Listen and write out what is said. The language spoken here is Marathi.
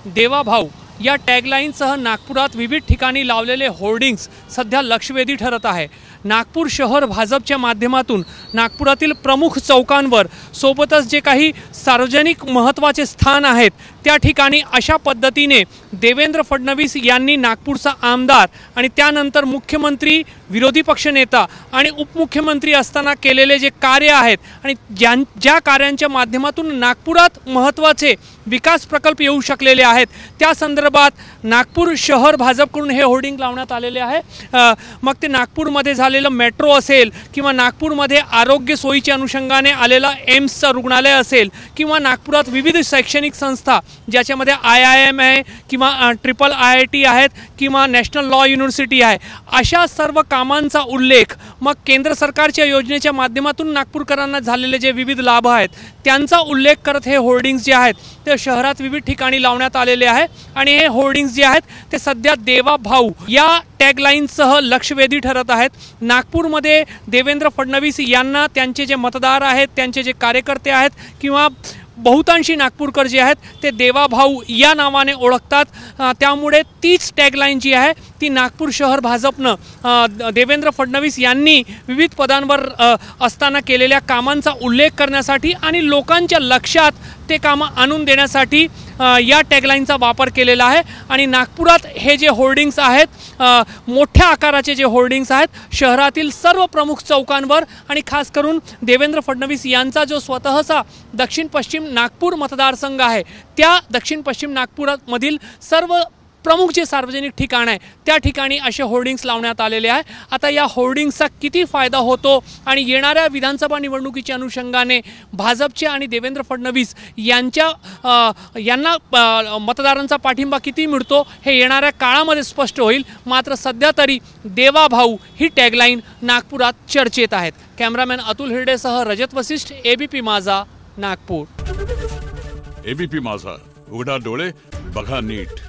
देवा भाऊ या टॅगलाईनसह नागपुरात विविध ठिकाणी लावलेले होर्डिंग्स सध्या लक्षवेधी ठरत आहे। नागपूर शहर भाजपच्या माध्यमातून नागपुरातील प्रमुख चौकांवर सोबतच जे काही सार्वजनिक महत्त्वाचे स्थान आहेत त्या ठिकाणी अशा पद्धतीने देवेंद्र फडणवीस यांनी नागपूरचा आमदार आणि त्यानंतर मुख्यमंत्री, विरोधी पक्षनेता आणि उपमुख्यमंत्री असताना केलेले जे कार्य आहेत आणि ज्या कार्यांच्या माध्यमातून नागपुरात महत्त्वाचे विकास प्रकल्प येऊ शकलेले आहेत त्या संदर्भात नागपूर शहर भाजपकडून हे होर्डिंग लावण्यात आलेले आहे। मग ते नागपूरमध्ये झालेलं मेट्रो असेल किंवा नागपूरमध्ये आरोग्य सोयीच्या अनुषंगाने आलेला एम्सचं रुग्णालय असेल किंवा नागपुरात विविध शैक्षणिक संस्था ज्याच्यामध्ये IIM आहे किंवा IIT आहेत किंवा नॅशनल लॉ युनिव्हर्सिटी आहे, अशा सर्व कामांचा उल्लेख मग केंद्र सरकारच्या योजनेच्या माध्यमातून नागपूरकरांना झालेले जे विविध लाभ आहेत त्यांचा उल्लेख करत हे होर्डिंग्स जे आहेत ते शहरात विविध ठिकाणी लावण्यात आलेले आहे। आणि हे होर्डिंग्स जे आहेत ते सध्या देवा भाऊ या टॅगलाईनसह लक्षवेधी ठरत आहेत। नागपूरमध्ये देवेंद्र फडणवीस यांना त्यांचे जे मतदार आहेत, त्यांचे जे कार्यकर्ते आहेत किंवा बहुतांशी नागपूरकर जे आहेत ते देवा भाऊ या नावाने ओळखतात। त्यामुळे तीच टॅगलाईन जी आहे ती नागपूर शहर भाजपनं देवेंद्र फडणवीस यांनी विविध पदांवर असताना केलेल्या कामांचा उल्लेख करण्यासाठी आणि लोकांच्या लक्षात ते कामं आणून देण्यासाठी या टॅगलाईनचा वापर केलेला आहे। आणि नागपुरात हे जे होर्डिंग्स आहेत मोठ्या आकाराचे जे होर्डिंग्स आहेत शहरातील सर्व प्रमुख चौकांवर आणि खास करून देवेंद्र फडणवीस यांचा जो स्वतःचा दक्षिण पश्चिम नागपूर मतदारसंघ आहे त्या दक्षिण पश्चिम नागपुरामधील सर्व प्रमुख जे सार्वजनिक ठिकाण आहे त्या ठिकाणी असे होर्डिंग्स लावण्यात आलेले आहे। आता या होर्डिंग्सचा किती फायदा होतो आणि येणाऱ्या विधानसभा निवडणुकीच्या अनुषंगाने भाजपचे आणि देवेंद्र फडणवीस यांना मतदारांचा पाठिंबा किती मिळतो हे येणाऱ्या काळामध्ये स्पष्ट होईल। मात्र सध्या तरी देवा भाऊ ही टॅगलाईन नागपुरात चर्चेत आहेत। कॅमेरामॅन अतुल हिरडेसह रजत वसिष्ठ, ABP माझा, नागपूर। ABP माझा, उघडा डोळे बघा नीट।